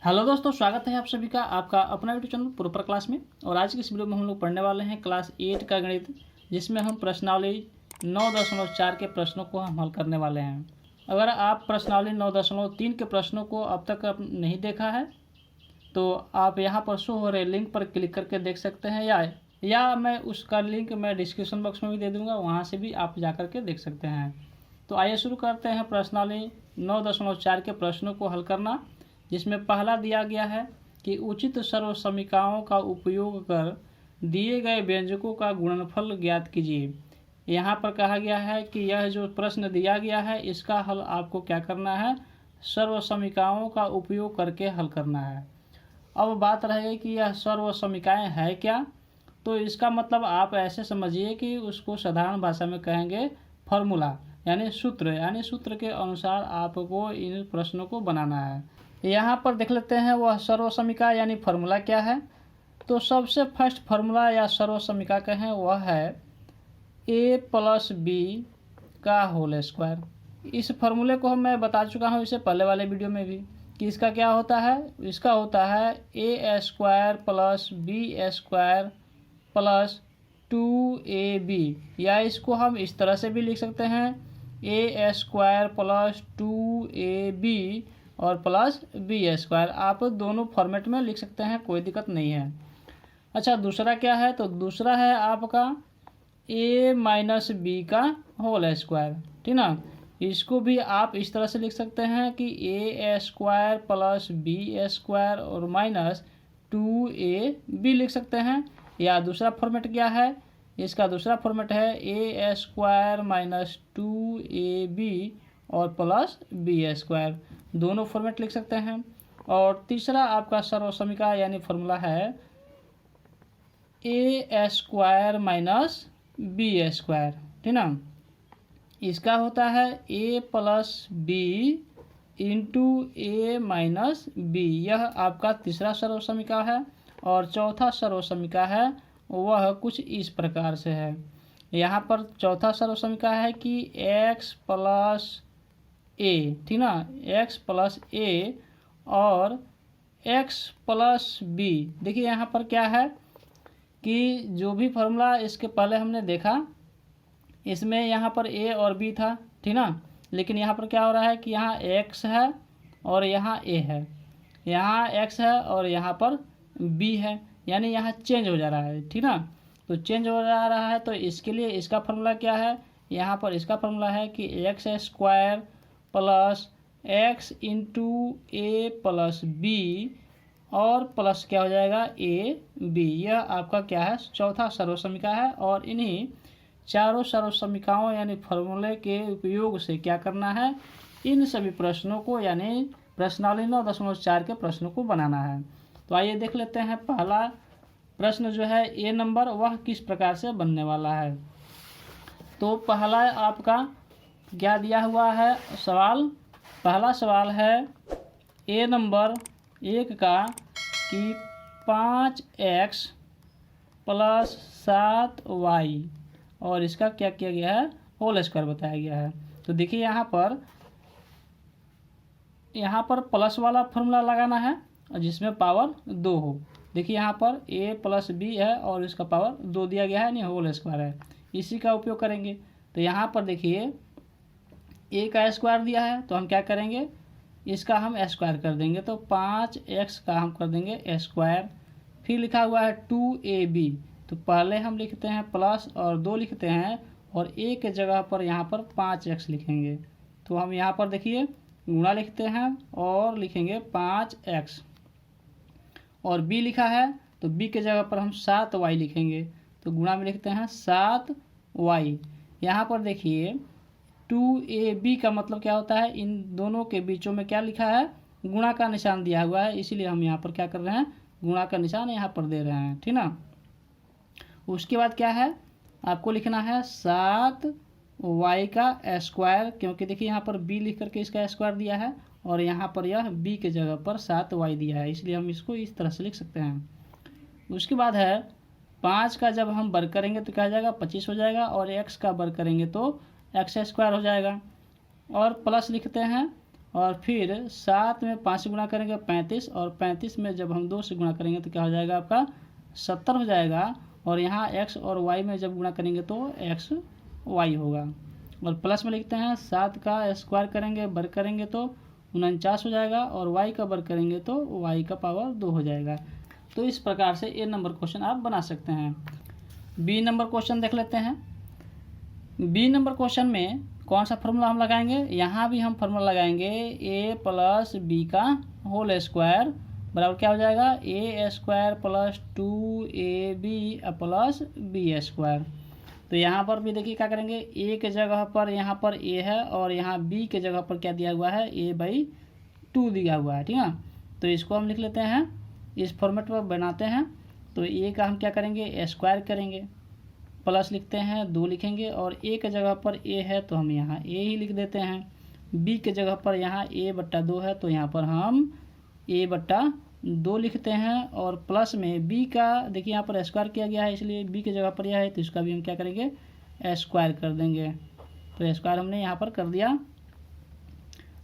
Hello दोस्तों, स्वागत है आप सभी का आपका अपना यूट्यूब चैनल प्रॉपर क्लास में। और आज की इस वीडियो में हम लोग पढ़ने वाले हैं क्लास 8 का गणित, जिसमें हम प्रश्नावली 9.4 के प्रश्नों को हम हल करने वाले हैं। अगर आप प्रश्नावली 9.3 के प्रश्नों को अब तक नहीं देखा है तो आप यहाँ पर शो हो रहे लिंक पर क्लिक करके देख सकते हैं, या मैं उसका लिंक मैं डिस्क्रिप्शन बॉक्स में भी दे दूँगा, वहाँ से भी आप जा करके देख सकते हैं। तो आइए शुरू करते हैं प्रश्नावली 9.4 के प्रश्नों को हल करना, जिसमें पहला दिया गया है कि उचित सर्वसमीकाओं का उपयोग कर दिए गए व्यंजकों का गुणनफल ज्ञात कीजिए। यहाँ पर कहा गया है कि यह जो प्रश्न दिया गया है इसका हल आपको क्या करना है, सर्वसमीकाओं का उपयोग करके हल करना है। अब बात रही कि यह सर्वसमीकाएँ है क्या, तो इसका मतलब आप ऐसे समझिए कि उसको साधारण भाषा में कहेंगे फॉर्मूला, यानी सूत्र के अनुसार आपको इन प्रश्नों को बनाना है। यहाँ पर देख लेते हैं वह सर्वसमीका यानी फार्मूला क्या है। तो सबसे फर्स्ट फार्मूला या सर्वसमीका कहें वह है a+b का होल स्क्वायर। इस फार्मूले को मैं बता चुका हूँ इससे पहले वाले वीडियो में भी कि इसका क्या होता है। इसका होता है a² + b² + 2ab, या इसको हम इस तरह से भी लिख सकते हैं a² + 2ab और +b²। आप दोनों फॉर्मेट में लिख सकते हैं, कोई दिक्कत नहीं है। अच्छा, दूसरा क्या है, तो दूसरा है आपका a - b का होल स्क्वायर, ठीक ना। इसको भी आप इस तरह से लिख सकते हैं कि a² + b² और -2ab लिख सकते हैं। या दूसरा फॉर्मेट क्या है, इसका दूसरा फॉर्मेट है a² - 2ab और +b²। दोनों फॉर्मेट लिख सकते हैं। और तीसरा आपका सर्वसमीका यानी फॉर्मूला है a² - b², ठीक ना। इसका होता है a + b × a - b। यह आपका तीसरा सर्वसमीका है। और चौथा सर्वसमीका है वह कुछ इस प्रकार से है। यहाँ पर चौथा सर्वसमीका है कि x + a, ठीक ना, x + a और x + b। देखिए यहाँ पर क्या है कि जो भी फार्मूला इसके पहले हमने देखा इसमें यहाँ पर a और b था, ठीक ना। लेकिन यहाँ पर क्या हो रहा है कि यहाँ x है और यहाँ a है, यहाँ x है और यहाँ पर b है, यानी यहाँ चेंज हो जा रहा है, ठीक ना। तो चेंज हो जा रहा है तो इसके लिए इसका फार्मूला क्या है, यहाँ पर इसका फार्मूला है कि x² + x × a + b और प्लस क्या हो जाएगा ab। यह आपका क्या है, चौथा सर्वसमीका है। और इन्हीं चारों सर्वसमीकाओं यानी फार्मूले के उपयोग से क्या करना है, इन सभी प्रश्नों को यानी प्रश्नावली 9.4 के प्रश्नों को बनाना है। तो आइए देख लेते हैं पहला प्रश्न जो है ए नंबर, वह किस प्रकार से बनने वाला है। तो पहला आपका क्या दिया हुआ है सवाल। पहला सवाल है ए नंबर 1 का कि 5x + 7y और इसका क्या किया गया है, होल स्क्वायर बताया गया है। तो देखिए यहाँ पर प्लस वाला फॉर्मूला लगाना है जिसमें पावर 2 हो। देखिए यहाँ पर a + b है और इसका पावर 2 दिया गया है, यानी होल स्क्वायर है, इसी का उपयोग करेंगे। तो यहाँ पर देखिए a का स्क्वायर दिया है तो हम क्या करेंगे, इसका हम स्क्वायर कर देंगे। तो 5x का हम कर देंगे स्क्वायर। फिर लिखा हुआ है 2ab, तो पहले हम लिखते हैं प्लस और 2 लिखते हैं और a के जगह पर यहाँ पर 5x लिखेंगे। तो हम यहाँ पर देखिए गुणा लिखते हैं और लिखेंगे 5x। और b लिखा है तो b के जगह पर हम 7y लिखेंगे, तो गुणा में लिखते हैं 7y। यहाँ पर देखिए 2ab का मतलब क्या होता है, इन दोनों के बीचों में क्या लिखा है, गुणा का निशान दिया हुआ है, इसीलिए हम यहाँ पर क्या कर रहे हैं, गुणा का निशान यहाँ पर दे रहे हैं, ठीक ना। उसके बाद क्या है, आपको लिखना है 7y का स्क्वायर, क्योंकि देखिए यहाँ पर b लिख करके इसका स्क्वायर दिया है और यहाँ पर यह b के जगह पर 7y दिया है, इसलिए हम इसको इस तरह से लिख सकते हैं। उसके बाद है 5 का जब हम वर्ग करेंगे तो क्या हो जाएगा, 25 हो जाएगा, और x का वर्ग करेंगे तो x² हो जाएगा। और प्लस लिखते हैं और फिर 7 में 5 से गुणा करेंगे 35, और 35 में जब हम 2 से गुणा करेंगे तो क्या हो जाएगा आपका 70 हो जाएगा। और यहाँ x और y में जब गुणा करेंगे तो x y होगा। और प्लस में लिखते हैं 7 का स्क्वायर करेंगे वर्ग करेंगे तो 49 हो जाएगा, और y का वर्ग करेंगे तो y का पावर 2 हो जाएगा। तो इस प्रकार से ए नंबर क्वेश्चन आप बना सकते हैं। बी नंबर क्वेश्चन देख लेते हैं। बी नंबर क्वेश्चन में कौन सा फॉर्मूला हम लगाएंगे, यहाँ भी हम फॉर्मूला लगाएंगे a प्लस बी का होल स्क्वायर बराबर क्या हो जाएगा a square plus 2ab plus b square. तो यहाँ पर भी देखिए क्या करेंगे, a के जगह पर यहाँ पर a है और यहाँ b के जगह पर क्या दिया हुआ है a/2 दिया हुआ है, ठीक है। तो इसको हम लिख लेते हैं, इस फॉर्मेट पर बनाते हैं। तो a का हम क्या करेंगे स्क्वायर करेंगे, प्लस लिखते हैं 2 लिखेंगे, और a के जगह पर a है तो हम यहाँ a ही लिख देते हैं। b के जगह पर यहाँ a/2 है तो यहाँ पर हम a/2 लिखते हैं, और प्लस में b का देखिए यहाँ पर स्क्वायर किया गया है इसलिए b की जगह पर यह है तो इसका भी हम क्या करेंगे स्क्वायर कर देंगे। तो स्क्वायर हमने यहाँ पर कर दिया।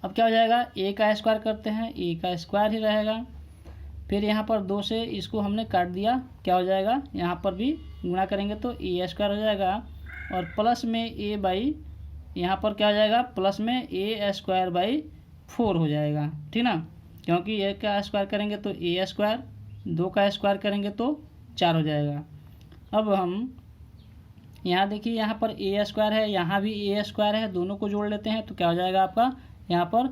अब क्या हो जाएगा a का स्क्वायर करते हैं, a का स्क्वायर ही रहेगा। फिर यहाँ पर 2 से इसको हमने काट दिया, क्या हो जाएगा यहाँ पर भी गुणा करेंगे तो a स्क्वायर हो जाएगा, और प्लस में यहाँ पर क्या हो जाएगा प्लस में a²/4 हो जाएगा, ठीक ना। क्योंकि a का स्क्वायर करेंगे तो a स्क्वायर, 2 का स्क्वायर करेंगे तो 4 हो जाएगा। अब हम यहाँ देखिए यहाँ पर a स्क्वायर है, यहाँ भी a स्क्वायर है, दोनों को जोड़ लेते हैं तो क्या हो जाएगा आपका यहाँ पर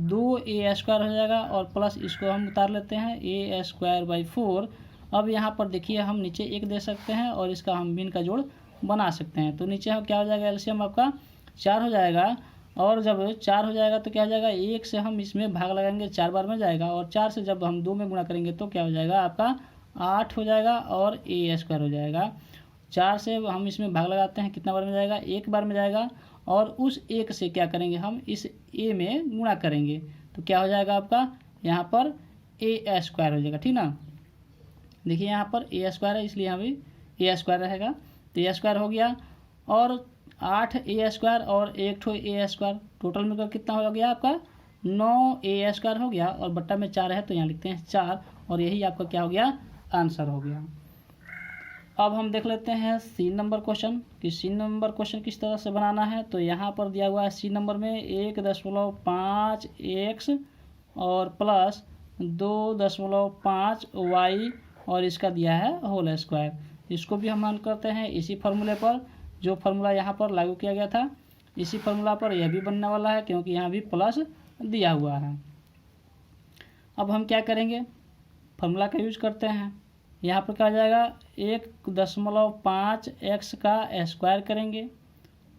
2a² हो जाएगा, और प्लस इसको हम उतार लेते हैं a²/4। अब यहाँ पर देखिए हम नीचे 1 दे सकते हैं और इसका हम भिन्न का जोड़ बना सकते हैं। तो नीचे क्या हो जाएगा एलसीएम आपका 4 हो जाएगा, और जब 4 हो जाएगा तो क्या हो जाएगा 1 से हम इसमें भाग लगाएंगे 4 बार में जाएगा, और 4 से जब हम 2 में गुणा करेंगे तो क्या हो जाएगा आपका 8 हो जाएगा, और a² हो जाएगा। 4 से हम इसमें भाग लगाते हैं कितना बार में जाएगा 1 बार में जाएगा, और उस 1 से क्या करेंगे हम इस a में गुणा करेंगे तो क्या हो जाएगा आपका यहाँ पर a² हो जाएगा, ठीक ना। देखिए यहाँ पर a² है इसलिए यहाँ भी a² रहेगा, तो a² हो गया, और 8 a² और 1 ठो a², टोटल मिलकर कितना हो गया आपका 9 a² हो गया, और बट्टा में 4 है तो यहाँ लिखते हैं 4, और यही आपका क्या हो गया आंसर हो गया। अब हम देख लेते हैं सी नंबर क्वेश्चन कि सी नंबर क्वेश्चन किस तरह से बनाना है। तो यहाँ पर दिया हुआ है सी नंबर में 1.5x और प्लस 2.5y और इसका दिया है होल स्क्वायर। इसको भी हम मान करते हैं इसी फार्मूले पर, जो फार्मूला यहाँ पर लागू किया गया था इसी फार्मूला पर यह भी बनने वाला है, क्योंकि यहाँ भी प्लस दिया हुआ है। अब हम क्या करेंगे फार्मूला का यूज करते हैं। यहाँ पर क्या आ जाएगा 1.5x का स्क्वायर करेंगे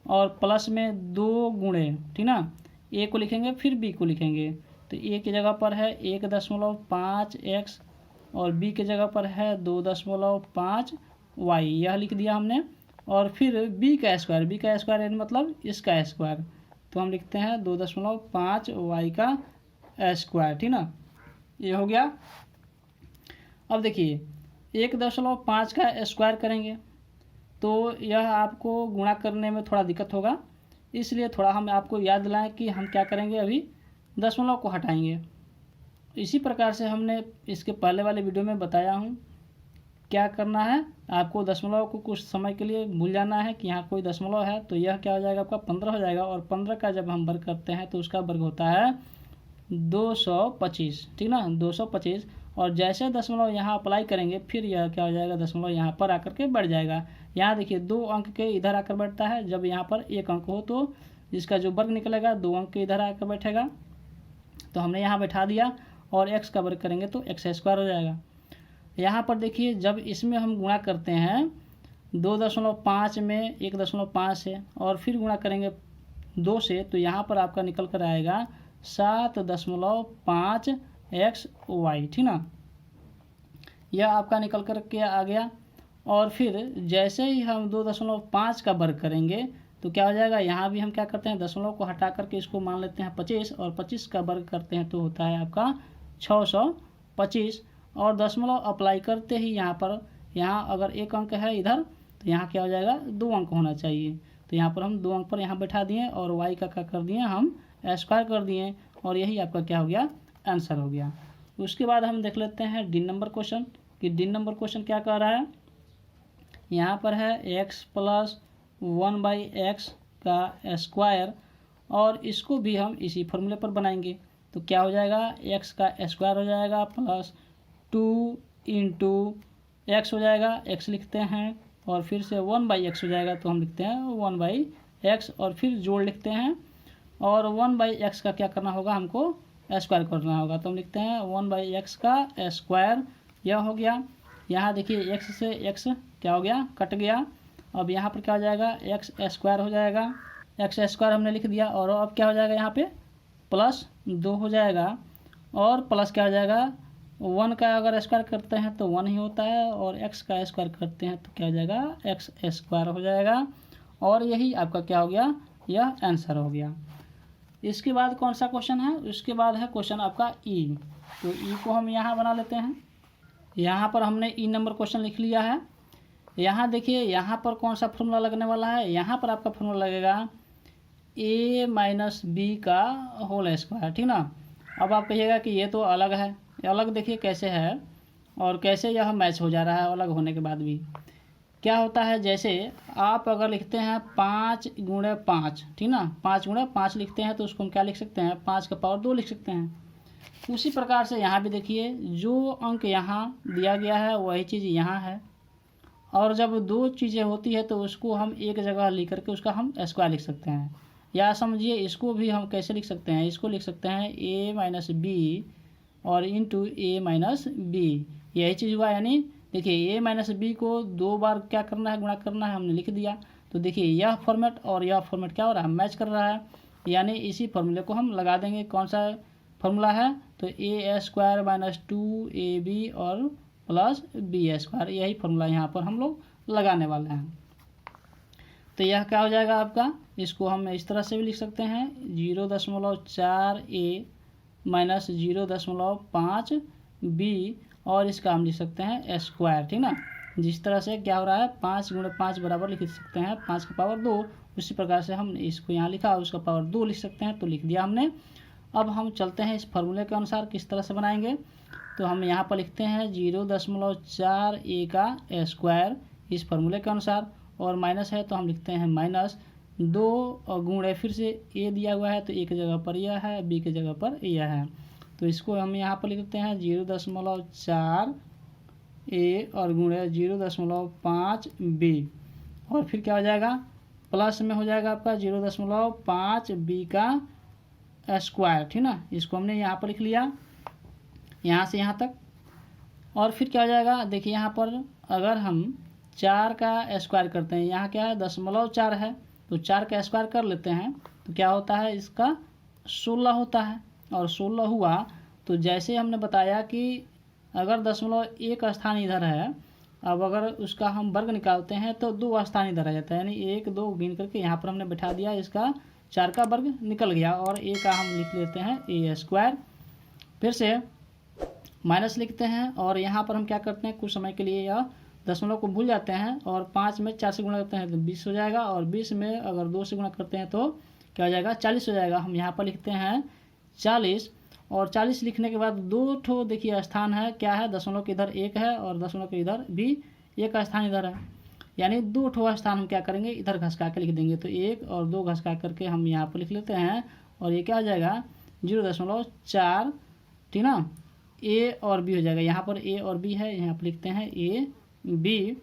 और प्लस में 2 गुणे, ठीक ना, a को लिखेंगे फिर b को लिखेंगे। तो a की जगह पर है 1.5x और b की जगह पर है 2.5y, यह लिख दिया हमने। और फिर b का स्क्वायर यानी मतलब इसका स्क्वायर, तो हम लिखते हैं 2.5y का स्क्वायर, ठीक ना, ये हो गया। अब देखिए 1.5 का स्क्वायर करेंगे तो यह आपको गुणा करने में थोड़ा दिक्कत होगा, इसलिए थोड़ा हम आपको याद दिलाएं कि हम क्या करेंगे, अभी दशमलव को हटाएंगे। इसी प्रकार से हमने इसके पहले वाले वीडियो में बताया हूँ क्या करना है। आपको दशमलव को कुछ समय के लिए भूल जाना है कि यहाँ कोई दशमलव है, तो यह क्या हो जाएगा आपका 15 हो जाएगा, और 15 का जब हम वर्ग करते हैं तो उसका वर्ग होता है 225, ठीक ना, 225। और जैसे दशमलव यहाँ अप्लाई करेंगे फिर यह क्या हो जाएगा दशमलव यहाँ पर आकर के बढ़ जाएगा। यहाँ देखिए 2 अंक के इधर आकर बैठता है, जब यहाँ पर 1 अंक हो तो इसका जो वर्ग निकलेगा 2 अंक के इधर आकर बैठेगा, तो हमने यहाँ बैठा दिया। और x का वर्ग करेंगे तो x² हो जाएगा। यहाँ पर देखिए जब इसमें हम गुणा करते हैं 2.5 में 1.5 से और फिर गुणा करेंगे 2 से, तो यहाँ पर आपका निकल कर आएगा 7.5xy, ठीक ना, यह आपका निकल कर के आ गया। और फिर जैसे ही हम 2.5 का वर्ग करेंगे तो क्या हो जाएगा, यहाँ भी हम क्या करते हैं दशमलव को हटा करके इसको मान लेते हैं 25, और 25 का वर्ग करते हैं तो होता है आपका 625। और दशमलव अप्लाई करते ही यहाँ अगर 1 अंक है इधर तो यहाँ क्या हो जाएगा 2 अंक होना चाहिए, तो यहाँ पर हम 2 अंक पर यहाँ बैठा दिए और y का क्या कर दिए हम स्क्वायर कर दिए। और यही आपका क्या हो गया, आंसर हो गया। उसके बाद हम देख लेते हैं डी नंबर क्वेश्चन कि डी नंबर क्वेश्चन क्या कह रहा है। यहाँ पर है x प्लस 1/x का स्क्वायर, और इसको भी हम इसी फॉर्मूले पर बनाएंगे। तो क्या हो जाएगा, x का स्क्वायर हो जाएगा प्लस 2 इंटू एक्स हो जाएगा, x लिखते हैं, और फिर से 1/x हो जाएगा, तो हम लिखते हैं 1/x, और फिर जोड़ लिखते हैं, और 1/x का क्या करना होगा, हमको स्क्वायर करना होगा। तो हम लिखते हैं 1/x का स्क्वायर, यह हो गया। यहाँ देखिए x से x क्या हो गया, कट गया। अब यहाँ पर क्या हो जाएगा, x स्क्वायर हो जाएगा, x स्क्वायर हमने लिख दिया, और अब क्या हो जाएगा, यहाँ पे प्लस 2 हो जाएगा, और प्लस क्या हो जाएगा, 1 का अगर स्क्वायर करते हैं तो 1 ही होता है, और x का स्क्वायर करते हैं तो क्या हो जाएगा, x स्क्वायर हो जाएगा, और यही आपका क्या हो गया, यह आंसर हो गया। इसके बाद कौन सा क्वेश्चन है, उसके बाद है क्वेश्चन आपका ई। तो ई को हम यहाँ बना लेते हैं। यहाँ पर हमने ई नंबर क्वेश्चन लिख लिया है। यहाँ देखिए, यहाँ पर कौन सा फॉर्मूला लगने वाला है, यहाँ पर आपका फॉर्मूला लगेगा a माइनस बी का होल स्क्वायर, ठीक ना। अब आप कहिएगा कि ये तो अलग है, अलग देखिए कैसे है और कैसे यह मैच हो जा रहा है अलग होने के बाद भी। क्या होता है, जैसे आप अगर लिखते हैं 5 गुणे 5, ठीक ना, 5 गुणे 5 लिखते हैं तो उसको हम क्या लिख सकते हैं, 5 का पावर 2 लिख सकते हैं। उसी प्रकार से यहाँ भी देखिए, जो अंक यहाँ दिया गया है वही चीज़ यहाँ है, और जब दो चीज़ें होती है तो उसको हम एक जगह लिख करके उसका हम स्क्वायर लिख सकते हैं। या समझिए इसको भी हम कैसे लिख सकते हैं, इसको लिख सकते हैं a माइनस बी और इंटू a माइनस बी, यही चीज़ हुआ। यानी देखिए a माइनस बी को 2 बार क्या करना है, गुणा करना है, हमने लिख दिया। तो देखिए यह फॉर्मेट और यह फॉर्मेट क्या हो रहा है, मैच कर रहा है, यानी इसी फॉर्मूले को हम लगा देंगे। कौन सा फॉर्मूला है, तो a स्क्वायर माइनस 2ab और प्लस बी स्क्वायर, यही फॉर्मूला यहाँ पर हम लोग लगाने वाले हैं। तो यह क्या हो जाएगा आपका, इसको हम इस तरह से भी लिख सकते हैं 0.4a माइनस 0.5b, और इसका हम लिख सकते हैं स्क्वायर, ठीक ना। जिस तरह से क्या हो रहा है, 5 गुणे 5 बराबर लिख सकते हैं 5 का पावर 2, उसी प्रकार से हमने इसको यहाँ लिखा, उसका पावर 2 लिख सकते हैं, तो लिख दिया हमने। अब हम चलते हैं इस फार्मूले के अनुसार किस तरह से बनाएंगे। तो हम यहाँ पर लिखते हैं 0.4a का स्क्वायर इस फार्मूले के अनुसार, और माइनस है तो हम लिखते हैं माइनस 2 और गुणे फिर से a दिया हुआ है तो a की जगह पर यह है, b की जगह पर यह है, तो इसको हम यहाँ पर लिखते हैं 0.4a और गुणे 0.5b, और फिर क्या हो जाएगा, प्लस में हो जाएगा आपका 0.5b का स्क्वायर, ठीक ना। इसको हमने यहाँ पर लिख लिया, यहाँ से यहाँ तक। और फिर क्या हो जाएगा, देखिए यहाँ पर अगर हम 4 का स्क्वायर करते हैं, यहाँ क्या है 0.4 है, तो 4 का स्क्वायर कर लेते हैं तो क्या होता है, इसका 16 होता है, और 16 हुआ तो जैसे हमने बताया कि अगर 0.1 स्थान इधर है, अब अगर उसका हम वर्ग निकालते हैं तो 2 स्थान इधर आ जाता है, यानी 1 2 गिन करके यहाँ पर हमने बैठा दिया, इसका 4 का वर्ग निकल गया, और a का हम लिख लेते हैं a स्क्वायर। फिर से माइनस लिखते हैं, और यहाँ पर हम क्या करते हैं, कुछ समय के लिए यह दशमलव को भूल जाते हैं, और 5 में 4 से गुणा करते हैं तो 20 हो जाएगा, और 20 में अगर 2 से गुणा करते हैं तो क्या हो जाएगा, 40 हो जाएगा। हम यहाँ पर लिखते हैं 40, और 40 लिखने के बाद 2 ठो देखिए स्थान है, क्या है, दशमलव के इधर 1 है और दशमलव के इधर भी 1 का स्थान इधर है, यानी 2 ठो स्थान हम क्या करेंगे, इधर घसका के लिख देंगे। तो 1 और 2 घसका करके हम यहाँ पर लिख लेते हैं, और ये क्या हो जाएगा 0.4, ठीक ना, a और b हो जाएगा। यहाँ पर a और b है, यहाँ पर लिखते हैं a b,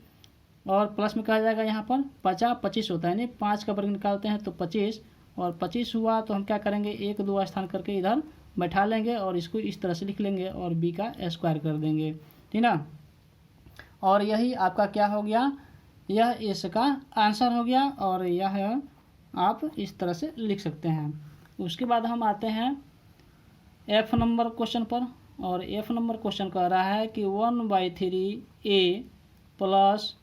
और प्लस में क्या हो जाएगा, यहाँ पर 25 होता है, यानी 5 का वर्ग निकालते हैं तो 25, और 25 हुआ तो हम क्या करेंगे, 1 2 स्थान करके इधर बैठा लेंगे, और इसको इस तरह से लिख लेंगे, और b का स्क्वायर कर देंगे, ठीक ना। और यही आपका क्या हो गया, यह इसका आंसर हो गया, और यह आप इस तरह से लिख सकते हैं। उसके बाद हम आते हैं f नंबर क्वेश्चन पर, और f नंबर क्वेश्चन कह रहा है कि 1/3a प्लस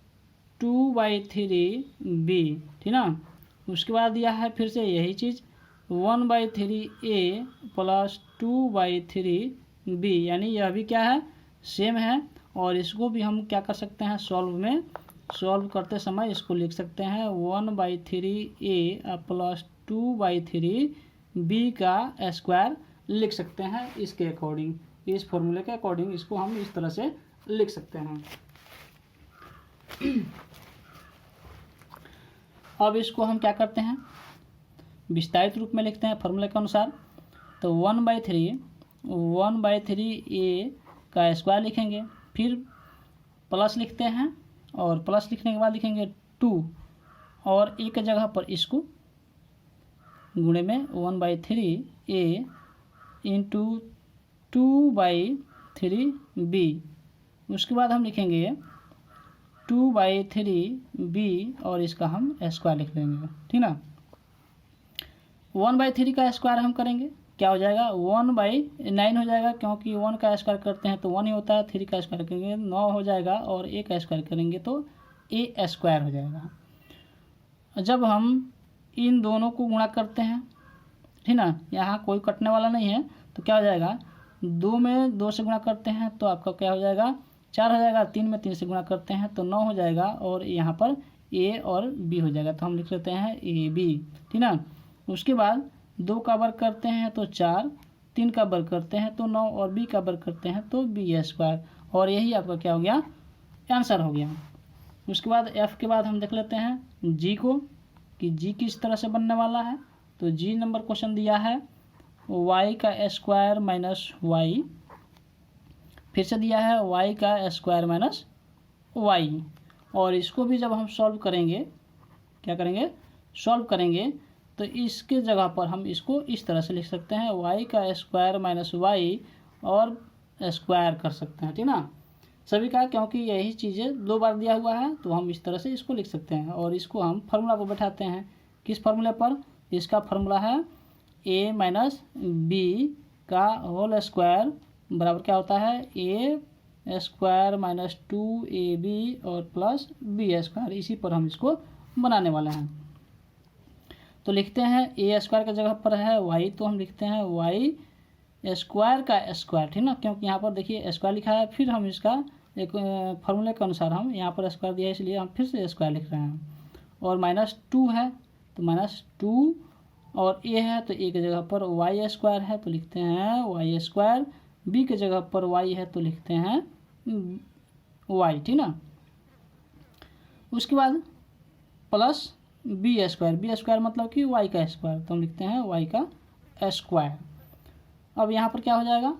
2/3b, ठीक ना। उसके बाद दिया है फिर से यही चीज़ 1/3a प्लस 2/3b, यानी यह भी क्या है, सेम है, और इसको भी हम क्या कर सकते हैं, सॉल्व करते समय इसको लिख सकते हैं 1/3a प्लस 2/3b का स्क्वायर लिख सकते हैं इसके अकॉर्डिंग, इस फॉर्मूले के अकॉर्डिंग इसको हम इस तरह से लिख सकते हैं। अब इसको हम क्या करते हैं, विस्तारित रूप में लिखते हैं फॉर्मूले के अनुसार। तो 1/3 ए का स्क्वायर लिखेंगे, फिर प्लस लिखते हैं और प्लस लिखने के बाद लिखेंगे 2 और ए के जगह पर इसको गुणे में 1/3 ए इंटू 2/3 बी। उसके बाद हम लिखेंगे 2/3 बी और इसका हम स्क्वायर लिख लेंगे, ठीक ना। 1/3 का स्क्वायर हम करेंगे, क्या हो जाएगा 1/9 हो जाएगा, क्योंकि 1 का स्क्वायर करते हैं तो 1 ही होता है। 3 का स्क्वायर करेंगे 9 हो जाएगा और ए का स्क्वायर करेंगे तो ए स्क्वायर हो जाएगा। जब हम इन दोनों को गुणा करते हैं, ठीक ना, यहाँ कोई कटने वाला नहीं है, तो क्या हो जाएगा 2 में 2 से गुणा करते हैं तो आपका क्या हो जाएगा 4 हो जाएगा। 3 में 3 से गुणा करते हैं तो 9 हो जाएगा और यहाँ पर ए और बी हो जाएगा, तो हम लिख लेते हैं ए बी, ठीक ना। उसके बाद 2 का वर्ग करते हैं तो 4, 3 का वर्ग करते हैं तो 9 और बी का वर्ग करते हैं तो बी स्क्वायर, और यही आपका क्या हो गया आंसर हो गया। उसके बाद एफ के बाद हम देख लेते हैं जी को, कि जी किस तरह से बनने वाला है। तो जी नंबर क्वेश्चन दिया है वाई का स्क्वायर माइनस वाई, फिर से दिया है वाई का स्क्वायर माइनस वाई, और इसको भी जब हम सॉल्व करेंगे, क्या करेंगे सॉल्व करेंगे, तो इसके जगह पर हम इसको इस तरह से लिख सकते हैं वाई का स्क्वायर माइनस वाई और स्क्वायर कर सकते हैं, ठीक ना सभी का, क्योंकि यही चीज़ें 2 बार दिया हुआ है तो हम इस तरह से इसको लिख सकते हैं। और इसको हम फार्मूला पर बैठाते हैं, किस फार्मूले पर, इसका फार्मूला है ए माइनस बी का होल स्क्वायर बराबर क्या होता है ए स्क्वायर माइनस 2ab और प्लस बी स्क्वायर। इसी पर हम इसको बनाने वाले हैं। तो लिखते हैं ए स्क्वायर की जगह पर है वाई, तो हम लिखते हैं वाई स्क्वायर का स्क्वायर, ठीक ना, क्योंकि यहाँ पर देखिए स्क्वायर लिखा है। फिर हम इसका एक फॉर्मूले के अनुसार हम यहाँ पर स्क्वायर दिया है इसलिए हम फिर से स्क्वायर लिख रहे हैं। और -2 है तो -2 और ए है तो ए की जगह पर वाई स्क्वायर है तो लिखते हैं वाई स्क्वायर, बी की जगह पर वाई है तो लिखते हैं वाई, ठीक ना। उसके बाद प्लस बी स्क्वायर मतलब कि वाई का स्क्वायर, तो हम लिखते हैं वाई का स्क्वायर। अब यहाँ पर क्या हो जाएगा,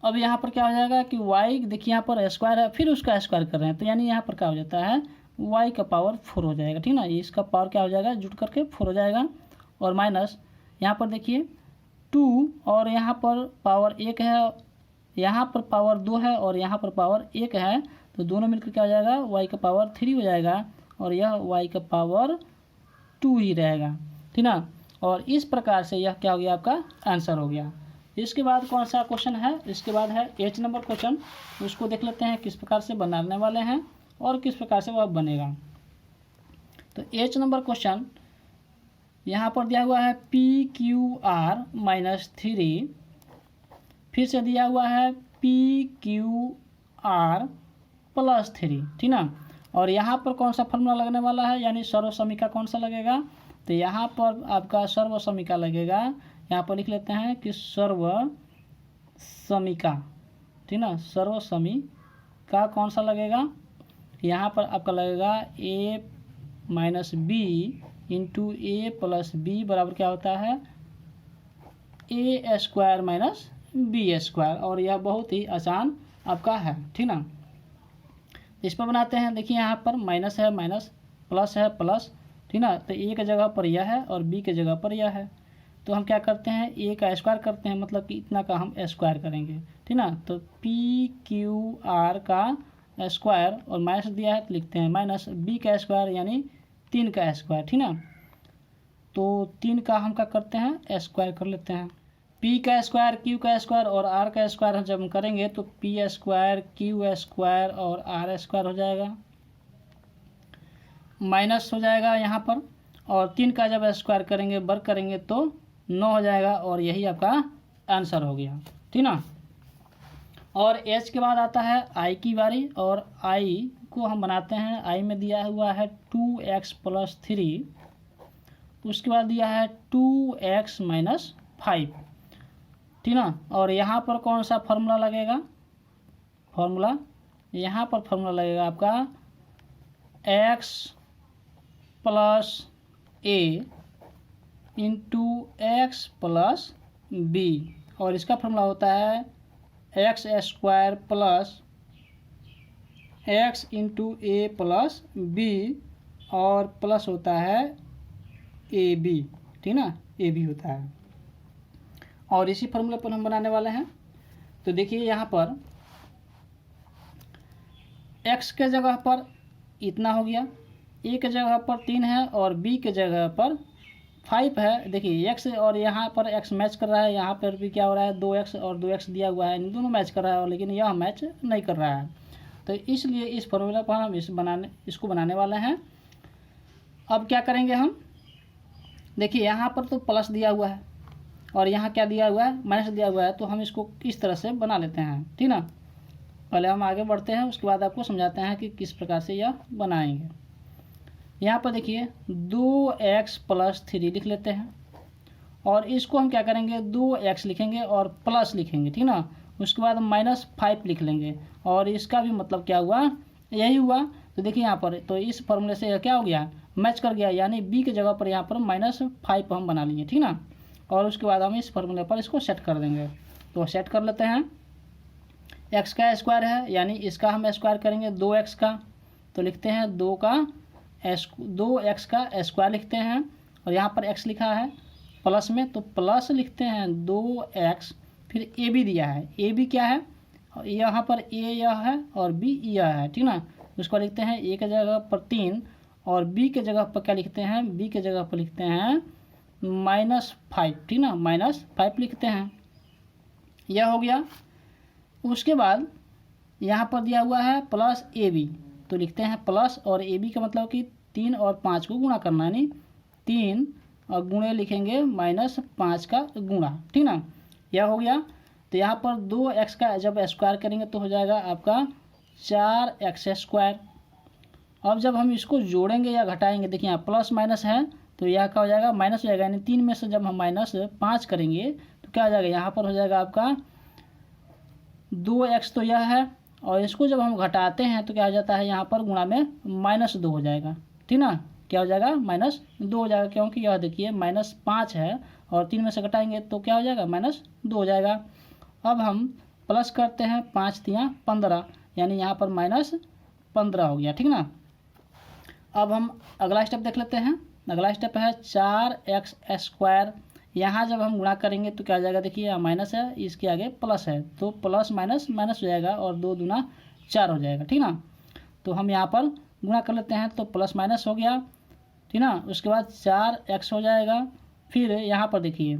अब यहाँ पर क्या हो जाएगा कि वाई देखिए यहाँ पर स्क्वायर है फिर उसका स्क्वायर कर रहे हैं, तो यानी यहाँ पर क्या हो जाता है वाई का पावर 4 हो जाएगा, ठीक ना। इसका पावर क्या हो जाएगा जुट करके 4 हो जाएगा, और माइनस यहाँ पर देखिए 2 और यहाँ पर पावर 1 है, यहाँ पर पावर 2 है और यहाँ पर पावर 1 है, तो दोनों मिलकर क्या हो जाएगा वाई का पावर 3 हो जाएगा और यह वाई का पावर 2 ही रहेगा, ठीक ना। और इस प्रकार से यह क्या हो गया आपका आंसर हो गया। इसके बाद कौन सा क्वेश्चन है, इसके बाद है एच नंबर क्वेश्चन। उसको देख लेते हैं किस प्रकार से बनाने वाले हैं और किस प्रकार से वह बनेगा। तो एच नंबर क्वेश्चन यहाँ पर दिया हुआ है PQR -3, फिर से दिया हुआ है PQR +3, ठीक ना। और यहाँ पर कौन सा फॉर्मूला लगने वाला है, यानी सर्वसमीका कौन सा लगेगा, तो यहाँ पर आपका सर्वसमीका लगेगा। यहाँ पर लिख लेते हैं कि सर्वसमीका, ठीक ना, सर्वसमीका कौन सा लगेगा, यहाँ पर आपका लगेगा a - b into a + b बराबर क्या होता है a square minus b square, और यह बहुत ही आसान आपका है, ठीक ना। इस पर बनाते हैं, देखिए यहाँ पर माइनस है माइनस, प्लस है प्लस, ठीक ना। तो ए की जगह पर यह है और बी की जगह पर यह है, तो हम क्या करते हैं ए का स्क्वायर करते हैं, मतलब कि इतना का हम स्क्वायर करेंगे, ठीक ना। तो PQR का स्क्वायर और माइनस दिया है तो लिखते हैं माइनस बी का स्क्वायर यानी 3 का स्क्वायर, ठीक ना। तो 3 का हम क्या करते हैं स्क्वायर कर लेते हैं। P का स्क्वायर Q का स्क्वायर और R का स्क्वायर जब हम करेंगे तो P स्क्वायर Q स्क्वायर और R स्क्वायर हो जाएगा, माइनस हो जाएगा यहाँ पर, और 3 का जब स्क्वायर करेंगे वर्ग करेंगे तो 9 हो जाएगा, और यही आपका आंसर हो गया, ठीक ना। और H के बाद आता है I की बारी, और I को हम बनाते हैं। I में दिया हुआ है 2x + 3 उसके बाद दिया है 2x-5, ठीक ना। और यहाँ पर कौन सा फॉर्मूला लगेगा, फॉर्मूला यहाँ पर फॉर्मूला लगेगा आपका x + a into x plus b, और इसका फॉर्मूला होता है x² plus x into a plus b, और प्लस होता है ए बी, ठीक ना, ए बी होता है। और इसी फॉर्मूले पर हम बनाने वाले हैं। तो देखिए यहाँ पर x के जगह पर इतना हो गया, ए के जगह पर 3 है और बी के जगह पर 5 है। देखिए x और यहाँ पर x मैच कर रहा है, यहाँ पर भी क्या हो रहा है 2x और 2x दिया हुआ है, इन दोनों मैच कर रहा है, लेकिन यह मैच नहीं कर रहा है। तो इसलिए इस फॉर्मूला पर हम इसको बनाने वाले हैं। अब क्या करेंगे हम, देखिए यहाँ पर तो प्लस दिया हुआ है और यहाँ क्या दिया हुआ है, माइनस दिया हुआ है। तो हम इसको किस तरह से बना लेते हैं, ठीक ना। पहले हम आगे बढ़ते हैं, उसके बाद आपको समझाते हैं कि किस प्रकार से यह बनाएंगे। यहाँ पर देखिए 2x + 3 लिख लेते हैं, और इसको हम क्या करेंगे 2x लिखेंगे और प्लस लिखेंगे, ठीक ना। उसके बाद -5 लिख लेंगे, और इसका भी मतलब क्या हुआ, यही हुआ। तो देखिए यहाँ पर तो इस फॉर्मूले से क्या हो गया, मैच कर गया, यानी b की जगह पर यहाँ पर -5 हम बना लिए, ठीक ना। और उसके बाद हम इस फॉर्मूले पर इसको सेट कर देंगे। तो सेट कर लेते हैं, x का स्क्वायर है, यानी इसका हम स्क्वायर करेंगे 2x का, तो लिखते हैं 2x का स्क्वायर लिखते हैं, और यहाँ पर x लिखा है प्लस में, तो प्लस लिखते हैं 2x, फिर a भी दिया है, a भी क्या है, यहाँ पर a यह है और b यह है, ठीक ना। उसको लिखते हैं a के जगह पर 3 और b के जगह पर क्या लिखते हैं, b के जगह पर लिखते हैं -5, ठीक ना, -5 लिखते हैं। यह हो गया। उसके बाद यहाँ पर दिया हुआ है प्लस AB, तो लिखते हैं प्लस, और AB का मतलब कि 3 और 5 को गुणा करना, यानी 3 और गुणे लिखेंगे -5 का गुणा, ठीक ना। यह हो गया। तो यहाँ पर 2x का जब स्क्वायर करेंगे तो हो जाएगा आपका 4x²। अब जब हम इसको जोड़ेंगे या घटाएंगे, देखिए यहाँ प्लस माइनस है, तो यह क्या हो जाएगा, माइनस हो जाएगा, यानी 3 में से जब हम -5 करेंगे तो क्या हो जाएगा, यहाँ पर हो जाएगा आपका 2x, तो यह है, और इसको जब हम घटाते हैं तो क्या हो जाता है, यहाँ पर गुणा में -2 हो जाएगा, ठीक ना। क्या हो जाएगा, -2 हो जाएगा, क्योंकि यह देखिए -5 है और 3 में से घटाएंगे तो क्या हो जाएगा, -2 हो जाएगा। अब हम प्लस करते हैं, 5 × 15, यानी यहाँ पर -15 हो गया, ठीक ना। अब हम अगला स्टेप देख लेते हैं। अगला स्टेप है 4x²। यहाँ जब हम गुणा करेंगे तो क्या हो जाएगा, देखिए यहाँ माइनस है, इसके आगे प्लस है, तो प्लस माइनस माइनस हो जाएगा, और 2 दूना 4 हो जाएगा, ठीक ना। तो हम यहाँ पर गुणा कर लेते हैं, तो प्लस माइनस हो गया, ठीक ना। उसके बाद 4x हो जाएगा। फिर यहाँ पर देखिए,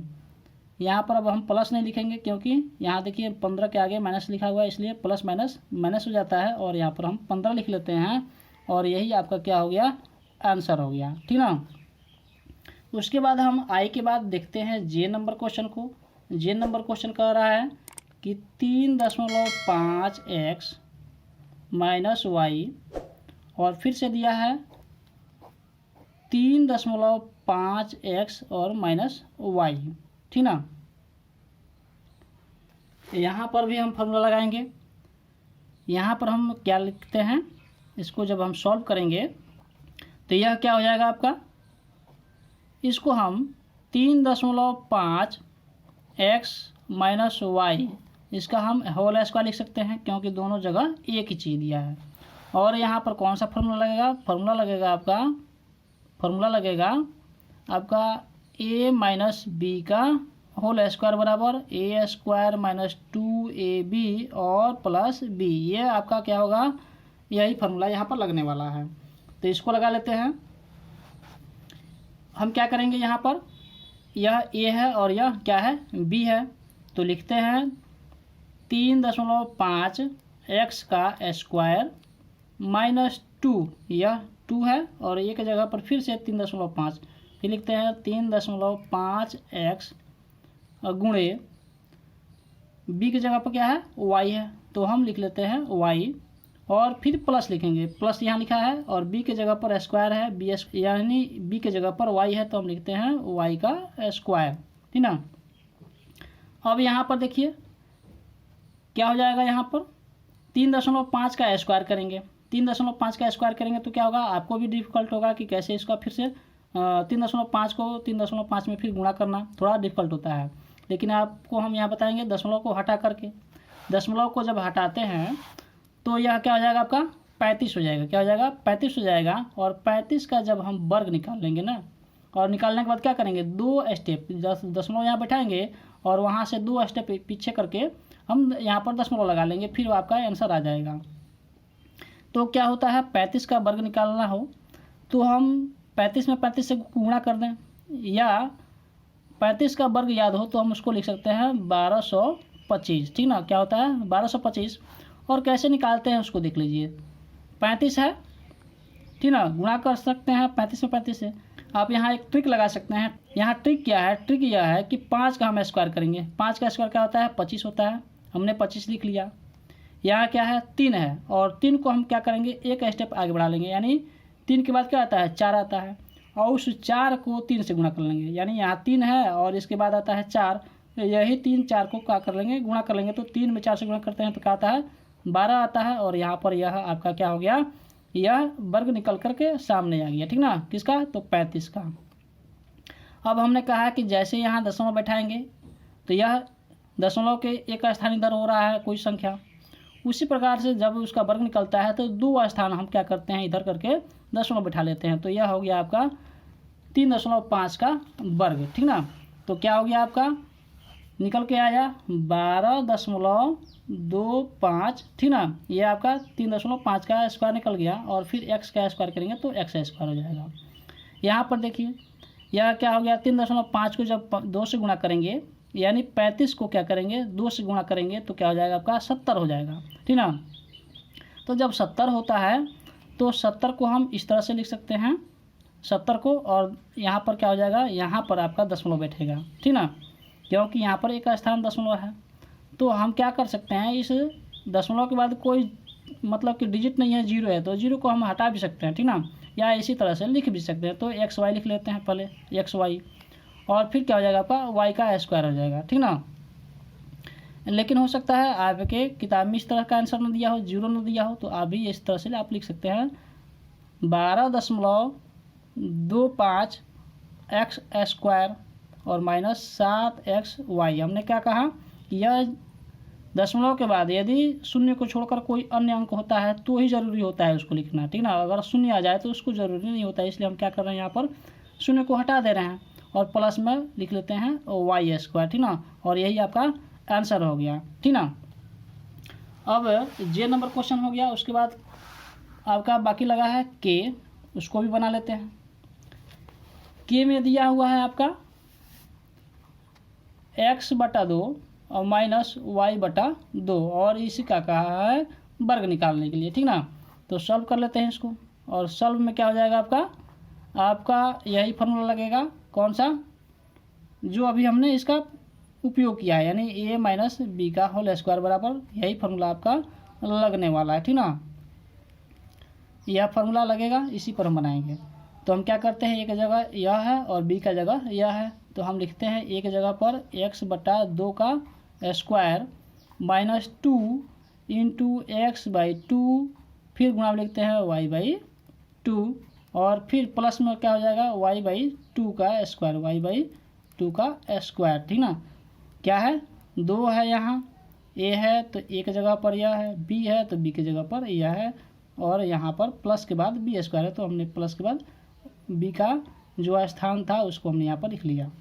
यहाँ पर अब हम प्लस नहीं लिखेंगे, क्योंकि यहाँ देखिए 15 के आगे माइनस लिखा हुआ है, इसलिए प्लस माइनस माइनस हो जाता है, और यहाँ पर हम 15 लिख लेते हैं, और यही आपका क्या हो गया, आंसर हो गया, ठीक ना। उसके बाद हम आई के बाद देखते हैं जे नंबर क्वेश्चन को। जे नंबर क्वेश्चन कह रहा है कि 3.5x - y, और फिर से दिया है 3.5x और -y, ठीक ना। यहाँ पर भी हम फॉर्मूला लगाएंगे। यहाँ पर हम क्या लिखते हैं, इसको जब हम सॉल्व करेंगे तो यह क्या हो जाएगा आपका, इसको हम 3.5x - y, इसका हम होल स्क्वायर लिख सकते हैं, क्योंकि दोनों जगह एक ही चीज़ दिया है। और यहाँ पर कौन सा फॉर्मूला लगेगा, फॉर्मूला लगेगा आपका a - b का होल स्क्वायर बराबर a² - 2ab और प्लस b। ये आपका क्या होगा, यही फॉर्मूला यहाँ पर लगने वाला है। तो इसको लगा लेते हैं। हम क्या करेंगे, यहाँ पर यह a है और यह क्या है, b है, तो लिखते हैं 3.5x का स्क्वायर -2, यह 2 है, और a की जगह पर फिर से 3.5, फिर लिखते हैं 3.5x गुणे b की जगह पर क्या है, y है, तो हम लिख लेते हैं y, और फिर प्लस लिखेंगे, प्लस यहाँ लिखा है और बी के जगह पर स्क्वायर है, बी यानी बी के जगह पर वाई है तो हम लिखते हैं वाई का स्क्वायर, ठीक ना। अब यहाँ पर देखिए क्या हो जाएगा, यहाँ पर 3.5 का स्क्वायर करेंगे, 3.5 का स्क्वायर करेंगे तो क्या होगा, आपको भी डिफिकल्ट होगा कि कैसे इसका फिर से 3.5 को 3.5 में फिर गुणा करना थोड़ा डिफिकल्ट होता है, लेकिन आपको हम यहाँ बताएंगे दशमलव को हटा करके। दशमलव को जब हटाते हैं तो यह क्या हो जाएगा, आपका 35 हो जाएगा। क्या हो जाएगा, 35 हो जाएगा। और 35 का जब हम वर्ग निकाल लेंगे ना, और निकालने के बाद क्या करेंगे, 2 स्टेप दशमलव यहाँ बैठाएंगे और वहाँ से 2 स्टेप पीछे करके हम यहाँ पर दशमलव लगा लेंगे, फिर आपका आंसर आ जाएगा। तो क्या होता है, 35 का वर्ग निकालना हो तो हम 35 में 35 से गुणा कर दें, या 35 का वर्ग याद हो तो हम उसको लिख सकते हैं 1225, ठीक ना। क्या होता है 1225, और कैसे निकालते हैं उसको देख लीजिए। 35 है, ठीक ना, गुणा कर सकते हैं 35 में 35 से। आप यहाँ एक ट्रिक लगा सकते हैं। यहाँ ट्रिक क्या है, ट्रिक यह है कि 5 का हम स्क्वायर करेंगे। 5 का स्क्वायर क्या होता है, 25 होता है। हमने 25 लिख लिया। यहाँ क्या है, 3 है, और 3 को हम क्या करेंगे, एक स्टेप आगे बढ़ा लेंगे, यानी 3 के बाद क्या आता है, 4 आता है, और उस 4 को 3 से गुणा कर लेंगे। यानी यहाँ 3 है और इसके बाद आता है 4, तो यही 3 4 को क्या कर लेंगे, गुणा कर लेंगे। तो 3 में 4 से गुणा करते हैं तो क्या आता है, 12 आता है। और यहाँ पर यह आपका क्या हो गया, यह वर्ग निकल करके सामने आ गया, ठीक ना, किसका, तो 35 का। अब हमने कहा कि जैसे यहाँ दशमलव बैठाएंगे तो यह दशमलव के एक स्थान इधर हो रहा है कोई संख्या, उसी प्रकार से जब उसका वर्ग निकलता है तो 2 स्थान हम क्या करते हैं, इधर करके दशमलव बैठा लेते हैं। तो यह हो गया आपका 3.5 का वर्ग, ठीक ना। तो क्या हो गया, आपका निकल के आया 12.25, ठीक ना। ये आपका 3.5 का स्क्वायर निकल गया, और फिर x का स्क्वायर करेंगे तो x स्क्वायर हो जाएगा। यहाँ पर देखिए यह क्या हो गया, 3.5 को जब 2 से गुणा करेंगे, यानी 35 को क्या करेंगे, 2 से गुणा करेंगे तो क्या हो जाएगा, आपका 70 हो जाएगा, ठीक ना। तो जब 70 होता है तो 70 को हम इस तरह से लिख सकते हैं 70 को, और यहाँ पर क्या हो जाएगा, यहाँ पर आपका दशमलव बैठेगा, ठीक ना, क्योंकि यहाँ पर एक स्थान दशमलव है। तो हम क्या कर सकते हैं, इस दशमलव के बाद कोई मतलब कि डिजिट नहीं है, 0 है, तो 0 को हम हटा भी सकते हैं, ठीक ना, या इसी तरह से लिख भी सकते हैं। तो XY लिख लेते हैं पहले, XY, और फिर क्या हो जाएगा, आपका y का स्क्वायर हो जाएगा, ठीक ना। लेकिन हो सकता है आपके किताब में इस तरह का आंसर न दिया हो, 0 न दिया हो, तो आप भी इस तरह से आप लिख सकते हैं 12.25 x स्क्वायर और माइनस 7xy। हमने क्या कहा कि यह दशमलव के बाद यदि शून्य को छोड़कर कोई अन्य अंक होता है तो ही ज़रूरी होता है उसको लिखना, ठीक ना। अगर शून्य आ जाए तो उसको ज़रूरी नहीं होता है, इसलिए हम क्या कर रहे हैं, यहाँ पर शून्य को हटा दे रहे हैं और प्लस में लिख लेते हैं y स्क्वायर, ठीक ना। और यही आपका आंसर हो गया, ठीक ना। अब जे नंबर क्वेश्चन हो गया, उसके बाद आपका बाकी लगा है के, उसको भी बना लेते हैं। के में दिया हुआ है आपका x/2 और माइनस y/2, और इसी का कहा है वर्ग निकालने के लिए, ठीक ना। तो सॉल्व कर लेते हैं इसको, और सॉल्व में क्या हो जाएगा, आपका यही फार्मूला लगेगा, कौन सा, जो अभी हमने इसका उपयोग किया है, यानी a माइनस बी का होल स्क्वायर बराबर यही फार्मूला आपका लगने वाला है, ठीक ना। यह फार्मूला लगेगा, इसी पर हम बनाएंगे। तो हम क्या करते हैं, एक जगह यह है और बी का जगह यह है, तो हम लिखते हैं एक जगह पर x/2 का स्क्वायर माइनस 2 इंटू x/2, फिर गुणा में लिखते हैं y/2, और फिर प्लस में क्या हो जाएगा, y/2 का स्क्वायर, y/2 का स्क्वायर, ठीक ना। क्या है, 2 है, यहाँ a है तो a की जगह पर यह है, b है तो b की जगह पर यह है, और यहाँ पर प्लस के बाद b स्क्वायर है, तो हमने प्लस के बाद b का जो स्थान था उसको हमने यहाँ पर लिख लिया।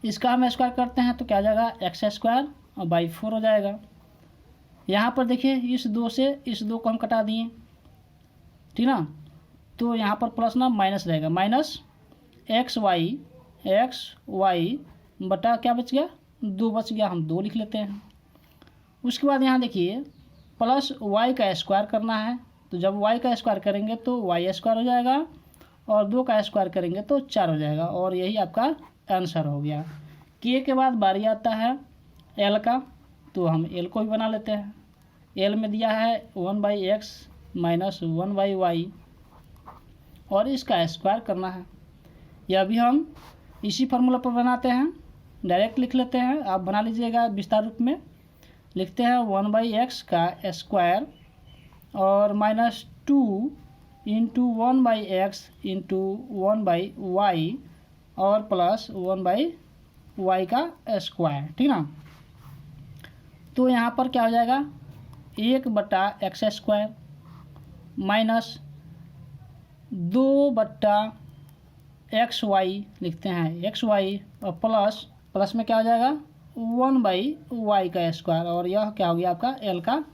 इसका हम स्क्वायर करते हैं तो क्या आ जाएगा, x स्क्वायर और बाई 4 हो जाएगा। यहाँ पर देखिए इस 2 से इस 2 को हम कटा दिए, ठीक ना। तो यहाँ पर प्लस ना माइनस रहेगा, माइनस xy बटा क्या बच गया, 2 बच गया, हम 2 लिख लेते हैं। उसके बाद यहाँ देखिए प्लस y का स्क्वायर करना है, तो जब y का स्क्वायर करेंगे तो y स्क्वायर हो जाएगा, और 2 का स्क्वायर करेंगे तो 4 हो जाएगा, और यही आपका आंसर हो गया। के के बाद बारी आता है l का, तो हम l को भी बना लेते हैं। एल में दिया है 1/x माइनस 1/y और इसका स्क्वायर करना है। यह भी हम इसी फार्मूला पर बनाते हैं, डायरेक्ट लिख लेते हैं, आप बना लीजिएगा विस्तार रूप में। लिखते हैं 1/x का स्क्वायर और -2 इंटू 1/x इंटू 1/y और प्लस 1/y का स्क्वायर, ठीक ना। तो यहाँ पर क्या हो जाएगा 1/x² माइनस 2/xy लिखते हैं xy और प्लस में क्या हो जाएगा 1/y का स्क्वायर और यह क्या हो गया आपका एल का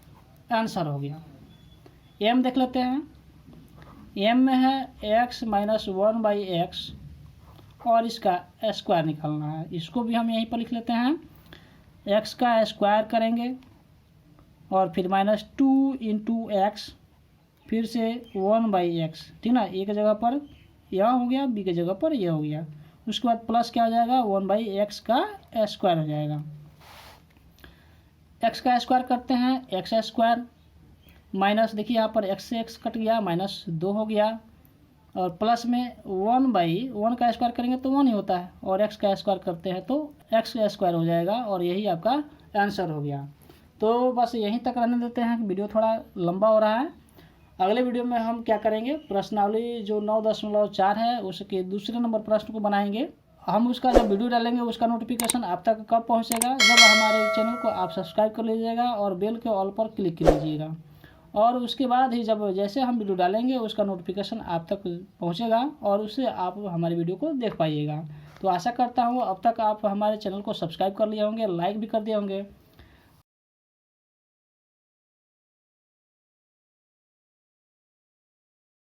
आंसर हो गया। एम देख लेते हैं, एम में है x माइनस 1/x और इसका स्क्वायर निकालना है। इसको भी हम यहीं पर लिख लेते हैं, x का स्क्वायर करेंगे और फिर -2 इंटू एक्स फिर से 1/x, ठीक ना। ए की जगह पर यह हो गया, बी की जगह पर यह हो गया। उसके बाद प्लस क्या हो जाएगा 1/x का स्क्वायर हो जाएगा। x का स्क्वायर करते हैं, एक्स स्क्वायर माइनस देखिए यहाँ पर x से x कट गया, -2 हो गया और प्लस में 1/1 का स्क्वायर करेंगे तो 1 ही होता है और x का स्क्वायर करते हैं तो x का स्क्वायर हो जाएगा और यही आपका आंसर हो गया। तो बस यहीं तक रहने देते हैं, वीडियो थोड़ा लंबा हो रहा है। अगले वीडियो में हम क्या करेंगे, प्रश्नावली जो 9.4 है उसके दूसरे नंबर प्रश्न को बनाएंगे। हम उसका जब वीडियो डालेंगे उसका नोटिफिकेशन आप तक कब पहुंचेगा, जब हमारे चैनल को आप सब्सक्राइब कर लीजिएगा और बेल के ऑल पर क्लिक कर लीजिएगा और उसके बाद ही जब जैसे हम वीडियो डालेंगे उसका नोटिफिकेशन आप तक पहुंचेगा और उससे आप हमारी वीडियो को देख पाइएगा। तो आशा करता हूँ अब तक आप हमारे चैनल को सब्सक्राइब कर लिए होंगे, लाइक भी कर दिए होंगे